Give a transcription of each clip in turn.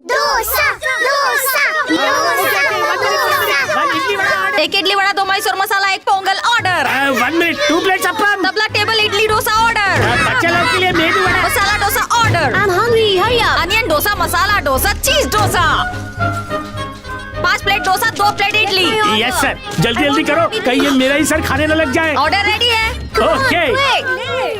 डोसा डोसा एक idli vada, 2 Mysore masala, 1 pongal order. 1 minute, 2 plates appam. Tabla table idli dosa order. बच्चे लोग के लिए medu vada. Masala dosa order. I'm hungry, hurry up. Onion dosa, masala dosa, cheese dosa. 5 plate dosa, 2 plate idli. Yes sir, जल्दी जल्दी करो, कहीं ये मेरा ही सर खाने न लग जाए। ऑर्डर रेडी है। ओके।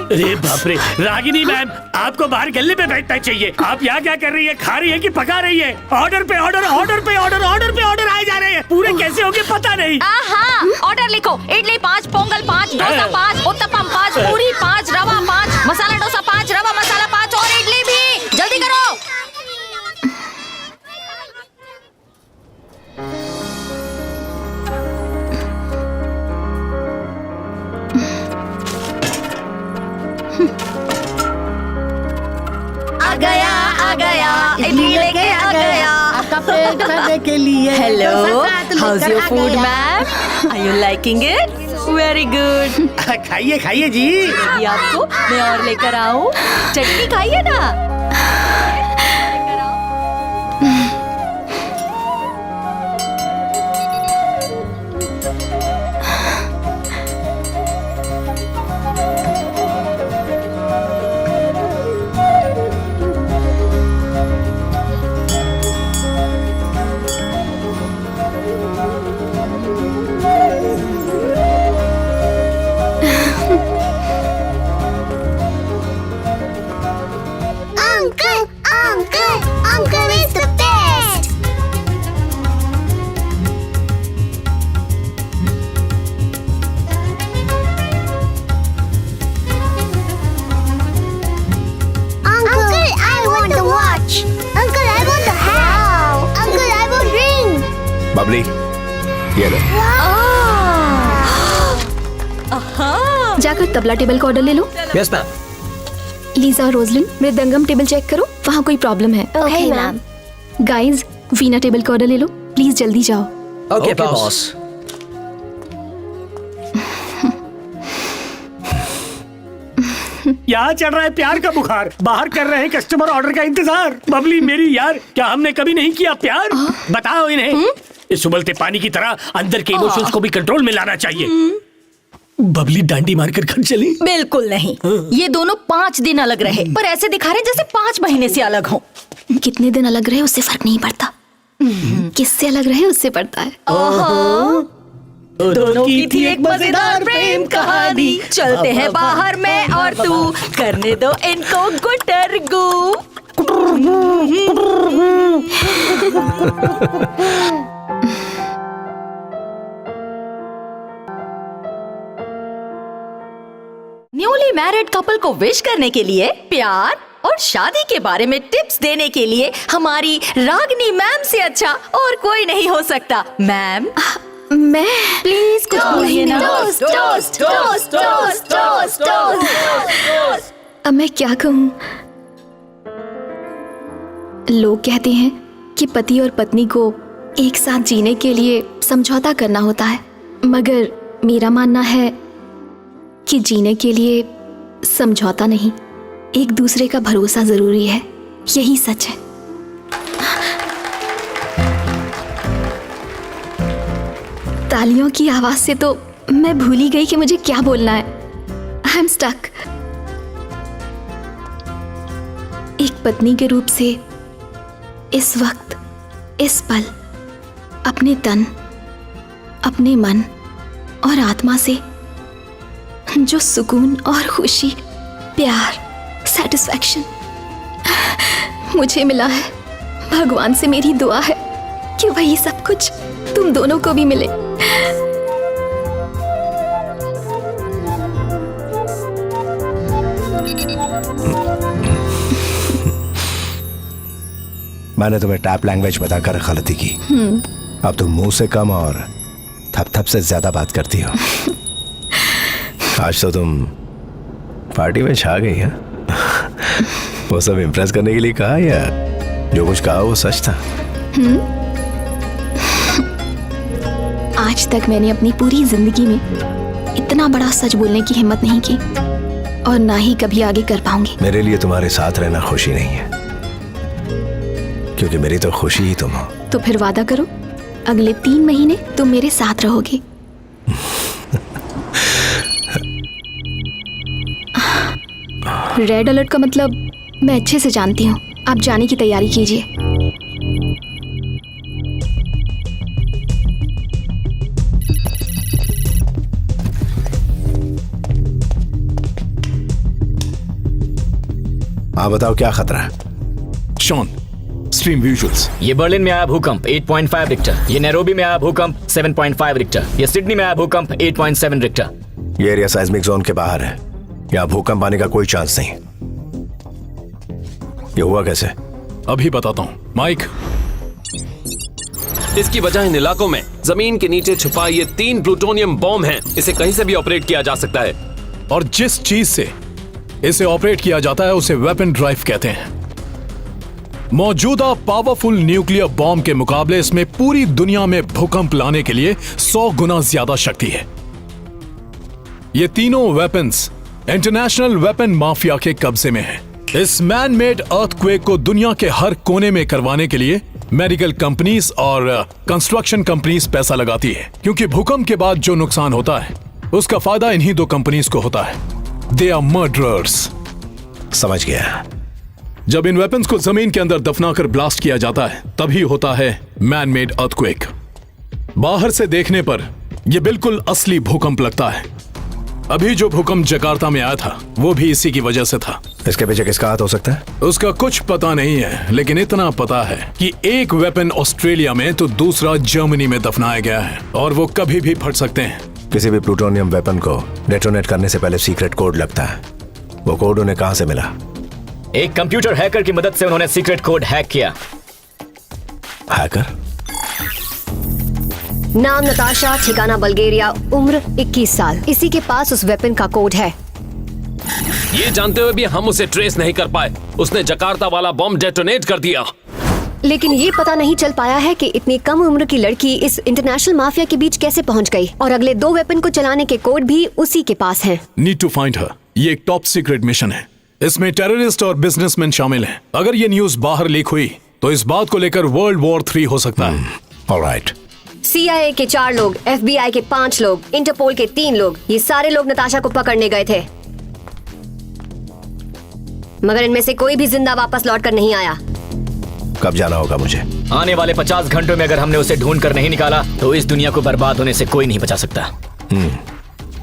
अरे बाप रे, रागिनी मैम, आपको बाहर गले पे बैठना चाहिए। आप यहाँ क्या कर रही है? खा रही है कि पका रही है? ऑर्डर पे ऑर्डर, ऑर्डर पे ऑर्डर, ऑर्डर पे ऑर्डर आए जा रहे हैं। पूरे कैसे होंगे पता नहीं। ऑर्डर लिखो, इडली 5, पोंगल 5, डोसा 5, उत्तपम 5, पूरी 5, रवा 5, मसाला डोसा 5, रवा मसाला 5 और इडली भी। जल्दी करो। आ गया, इडली लेके आ गया। आपका पेट भरने के लिए। Hello, how's your food ma'am? Ma'am? Are you liking it? Very good. खाइए खाइए जी। ये आपको मैं और लेकर आऊं? चटनी खाइए ना। Uncle is the best. Uncle, I want the watch. Uncle, I want the hat. Uncle, I want ring. Babli, ये लो। जाकर तबला टेबल का ऑर्डर ले लो। Yes ma'am. लीजा और रोजलिन, मृदंगम टेबल चेक करो, वहाँ कोई प्रॉब्लम है। Okay, ma'am. Guys, veena table का ऑर्डर ले लो, प्लीज जल्दी जाओ। Okay boss. यहाँ चढ़ रहा है प्यार का बुखार, बाहर कर रहे हैं कस्टमर ऑर्डर का इंतजार। बबली मेरी यार, क्या हमने कभी नहीं किया प्यार? बताओ इन्हें। इस उबलते पानी की तरह अंदर के इमोशंस को भी कंट्रोल में लाना चाहिए। बबली डांडी मारकर घर चली? बिल्कुल नहीं। ये दोनों 5 दिन अलग रहे, पर ऐसे दिखा रहे जैसे 5 महीने से अलग हो। कितने दिन अलग रहे उससे फर्क नहीं पड़ता, किससे अलग रहे उससे पड़ता है। दोनों की थी एक मजेदार प्रेम कहानी। चलते हैं बाहर मैं और तू, करने दो इनको गुटरगू। न्यूली मैरिड कपल को विश करने के लिए, प्यार और शादी के बारे में टिप्स देने के लिए हमारी रागिनी मैम से अच्छा और कोई नहीं हो सकता। मैम, मैं प्लीज कुछ बोलिए ना। अब मैं क्या कहूँ? लोग कहते हैं कि पति और पत्नी को एक साथ जीने के लिए समझौता करना होता है, मगर मेरा मानना है कि जीने के लिए समझौता नहीं, एक दूसरे का भरोसा जरूरी है। यही सच है। तालियों की आवाज से तो मैं भूल ही गई कि मुझे क्या बोलना है। I am stuck. एक पत्नी के रूप से इस वक्त, इस पल, अपने तन, अपने मन और आत्मा से जो सुकून और खुशी, प्यार, सेटिस्फैक्शन मुझे मिला है, भगवान से मेरी दुआ है कि वही सब कुछ तुम दोनों को भी मिले। मैंने तुम्हें टैप लैंग्वेज बताकर गलती की। अब तुम मुंह से कम और थप थप से ज्यादा बात करती हो। आज तो तुम पार्टी में छा गई है। वो सब इम्प्रेस करने के लिए कहा या जो कुछ कहा वो सच था? आज तक मैंने अपनी पूरी जिंदगी में इतना बड़ा सच बोलने की हिम्मत नहीं की और ना ही कभी आगे कर पाऊंगी। मेरे लिए तुम्हारे साथ रहना खुशी नहीं है, क्योंकि मेरी तो खुशी ही तुम हो। तो फिर वादा करो, अगले 3 महीने तुम मेरे साथ रहोगे। रेड अलर्ट का मतलब मैं अच्छे से जानती हूँ। आप जाने की तैयारी कीजिए। हाँ बताओ क्या खतरा है? Sean, stream visuals. ये बर्लिन में आया भूकंप 8.5 रिक्टर, ये नैरोबी में आया भूकंप 7.5 रिक्टर, ये सिडनी में आया भूकंप 8.7 रिक्टर। ये एरिया साइज्मिक जोन के बाहर है, यहाँ भूकंप आने का कोई चांस नहीं। ये हुआ कैसे? अभी बताता हूँ माइक। इसकी वजह इन इलाकों में जमीन के नीचे छुपा ये 3 प्लूटोनियम बॉम्ब हैं। इसे कहीं से भी ऑपरेट किया जा सकता है। और जिस चीज से इसे ऑपरेट किया जाता है उसे वेपन ड्राइव कहते हैं। मौजूदा पावरफुल न्यूक्लियर बॉम्ब के मुकाबले इसमें पूरी दुनिया में भूकंप लाने के लिए 100 गुना ज्यादा शक्ति है। ये तीनों वेपन्स इंटरनेशनल वेपन माफिया के कब्जे में हैं। इस मैन मेड अर्थक्वेक को दुनिया के हर कोने में करवाने के लिए मेडिकल कंपनीज और कंस्ट्रक्शन कंपनीज पैसा लगाती है, क्योंकि भूकंप के बाद जो नुकसान होता है उसका फायदा इन्हीं 2 कंपनीज को होता है। They are murderers. समझ गया। जब इन वेपन्स को जमीन के अंदर दफनाकर ब्लास्ट किया जाता है तभी होता है मैन मेड अर्थक्वेक। बाहर से देखने पर यह बिल्कुल असली भूकंप लगता है। अभी जो भूकंप जकार्ता में आया था वो भी इसी की वजह से था। इसके पीछे किसका हाथ हो सकता है? उसका कुछ पता नहीं है, लेकिन इतना पता है कि एक वेपन ऑस्ट्रेलिया में तो दूसरा जर्मनी में दफनाया गया है और वो कभी भी फट सकते हैं। किसी भी प्लूटोनियम वेपन को डेटोनेट करने से पहले सीक्रेट कोड लगता है। वो कोड उन्हें कहां से मिला? एक कंप्यूटर हैकर की मदद से उन्होंने सीक्रेट कोड हैक किया। हैकर? नाम नताशा, ठिकाना बल्गेरिया, उम्र 21 साल। इसी के पास उस वेपन का कोड है। ये जानते हुए भी हम उसे ट्रेस नहीं कर पाए। उसने जकार्ता वाला बॉम्ब डेटोनेट कर दिया। लेकिन ये पता नहीं चल पाया है कि इतनी कम उम्र की लड़की इस इंटरनेशनल माफिया के बीच कैसे पहुंच गई, और अगले 2 वेपन को चलाने के कोड भी उसी के पास हैं। Need to find her. ये एक टॉप सीक्रेट मिशन है। इसमें टेररिस्ट और बिजनेसमैन शामिल हैं। अगर ये न्यूज बाहर लीक हुई तो इस बात को लेकर वर्ल्ड वॉर 3 हो सकता है। ऑलराइट। CIA के 4 लोग, FBI के 5 लोग, इंटरपोल के 3 लोग, ये सारे लोग नताशा को पकड़ने गए थे, मगर इनमें से कोई भी जिंदा वापस लौट कर नहीं आया। कब जाना होगा मुझे? आने वाले 50 घंटों में अगर हमने उसे ढूंढ कर नहीं निकाला तो इस दुनिया को बर्बाद होने से कोई नहीं बचा सकता।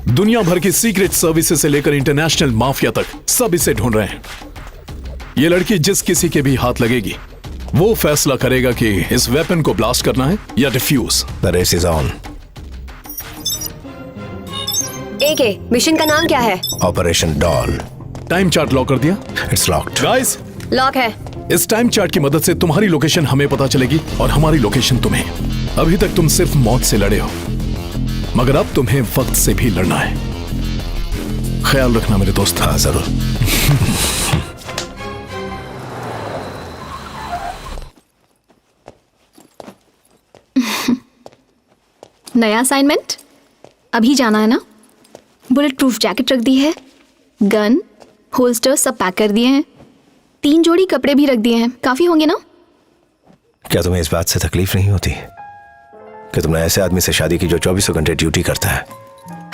दुनिया भर की सीक्रेट सर्विसेज से लेकर इंटरनेशनल माफिया तक सब इसे ढूंढ रहे हैं। ये लड़की जिस किसी के भी हाथ लगेगी वो फैसला करेगा कि इस वेपन को ब्लास्ट करना है या defuse. The race is on. AK, mission का नाम क्या है? Operation doll. Time chart lock कर दिया? It's locked. गाइस, लॉक है। इस टाइम चार्ट की मदद से तुम्हारी लोकेशन हमें पता चलेगी और हमारी लोकेशन तुम्हें। अभी तक तुम सिर्फ मौत से लड़े हो, मगर अब तुम्हें वक्त से भी लड़ना है। ख्याल रखना मेरे दोस्त। हाँ जरूर। नया असाइनमेंट? अभी जाना है ना? बुलेट प्रूफ जैकेट रख दी है, गन, होल्स्टर सब पैक कर दिए हैं, 3 जोड़ी कपड़े भी रख दिए हैं। काफी होंगे ना? क्या तुम्हें इस बात से तकलीफ नहीं होती कि तुमने ऐसे आदमी से शादी की जो 24 घंटे ड्यूटी करता है?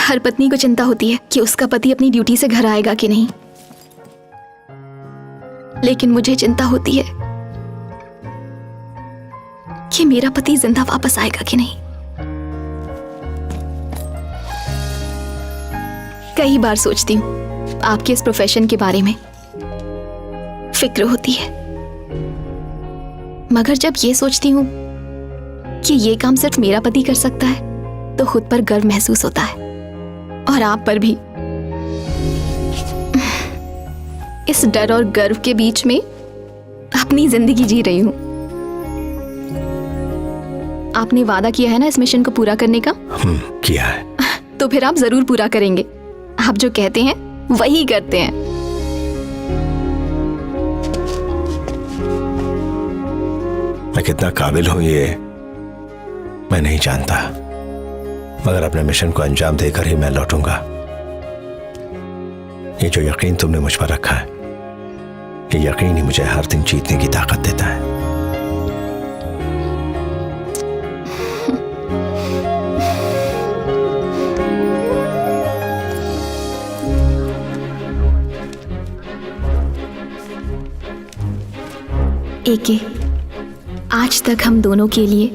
हर पत्नी को चिंता होती है कि उसका पति अपनी ड्यूटी से घर आएगा कि नहीं, लेकिन मुझे चिंता होती है कि मेरा पति जिंदा वापस आएगा कि नहीं। कई बार सोचती हूँ आपके इस प्रोफेशन के बारे में, फिक्र होती है, मगर जब ये सोचती हूँ कि ये काम सिर्फ मेरा पति कर सकता है तो खुद पर गर्व महसूस होता है, और आप पर भी। इस डर और गर्व के बीच में अपनी जिंदगी जी रही हूँ। आपने वादा किया है ना इस मिशन को पूरा करने का? किया है। तो फिर आप जरूर पूरा करेंगे। आप जो कहते हैं वही करते हैं। मैं कितना काबिल हूं ये मैं नहीं जानता, मगर अपने मिशन को अंजाम देकर ही मैं लौटूंगा। ये जो यकीन तुमने मुझ पर रखा है, ये यकीन ही मुझे हर दिन जीतने की ताकत देता है। एके, आज तक हम दोनों के लिए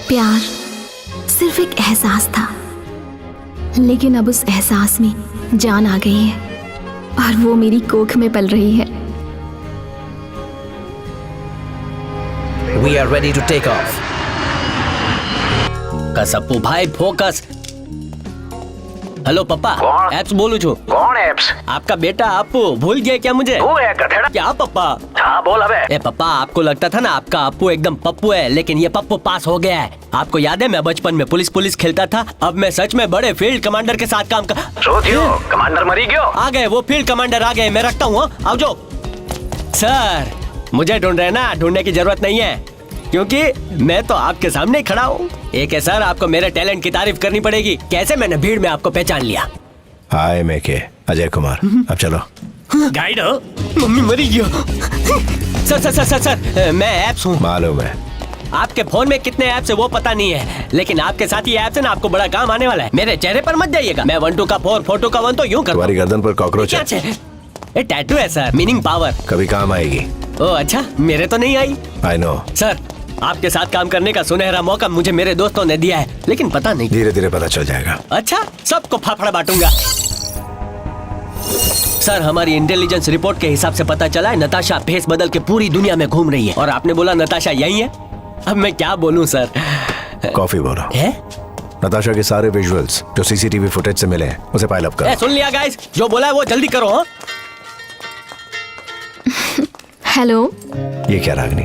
प्यार सिर्फ एक एहसास था, लेकिन अब उस एहसास में जान आ गई है और वो मेरी कोख में पल रही है। We are ready to take off. कसप्पू भाई फोकस। हेलो पापा, एप्स बोलू छू। कौन एप्स? आपका बेटा अपू भूल गए क्या मुझे? तू है गधेड़ा? क्या पापा? हाँ बोल अबे। ए पापा, आपको लगता था ना आपका अपू एकदम पप्पू है, लेकिन ये पप्पू पास हो गया है। आपको याद है मैं बचपन में पुलिस खेलता था, अब मैं सच में बड़े फील्ड कमांडर के साथ काम कर। कमांडर मरी गयो? आ गए वो फील्ड कमांडर आ गए, मैं रखता हूँ। आओ जो सर, मुझे ढूंढ रहे ना, ढूंढने की जरूरत नहीं है क्योंकि मैं तो आपके सामने खड़ा हूँ। एक है सर, आपको मेरे टैलेंट की तारीफ करनी पड़ेगी। कैसे मैंने भीड़ में आपको पहचान लिया। हाय मेके, अजय कुमार। अब चलो। गाइड हो? मम्मी मरी गयो। Sir sir sir sir sir, मैं एप्स हूँ। मालूम है। आपके फोन में कितने ऐप्स है वो पता नहीं है, लेकिन आपके साथ ये ऐप्स है ना, आपको बड़ा काम आने वाला है। मेरे चेहरे पर मत जाइएगा। मैं 1 2 का 4 4 2 का 1 तो यूं कर। तुम्हारी गर्दन पर कॉकरोच है। ये टैटू है सर, मीनिंग पावर। कभी काम आएगी। ओह अच्छा, मेरे तो नहीं आई। आई नो सर, आपके साथ काम करने का सुनहरा मौका मुझे मेरे दोस्तों ने दिया है, लेकिन पता नहीं। धीरे धीरे पता चल जाएगा। अच्छा, सबको फाफड़ा बांटूंगा। सर, हमारी इंटेलिजेंस रिपोर्ट के हिसाब से पता चला है नताशा भेस बदल के पूरी दुनिया में घूम रही है। और आपने बोला नताशा यही है? अब मैं क्या बोलूं सर। कॉफी बोलो। है? नताशा के सारे विजुअल्स जो सीसीटीवी फुटेज से मिले उसे पाइल अप करो। सुन लिया गाइस, जो बोला है वो जल्दी करो। हाँ? हेलो। ये क्या रागनी,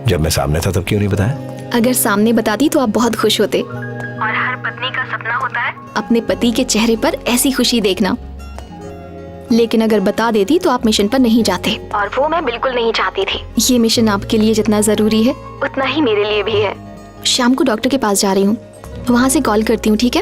जब मैं सामने था तब क्यों नहीं बताया? अगर सामने बताती तो आप बहुत खुश होते। और हर पत्नी का सपना होता है अपने पति के चेहरे पर ऐसी खुशी देखना, लेकिन अगर बता देती तो आप मिशन पर नहीं जाते, और वो मैं बिल्कुल नहीं चाहती थी। ये मिशन आपके लिए जितना जरूरी है उतना ही मेरे लिए भी है। शाम को डॉक्टर के पास जा रही हूँ, वहाँ से कॉल करती हूँ, ठीक है?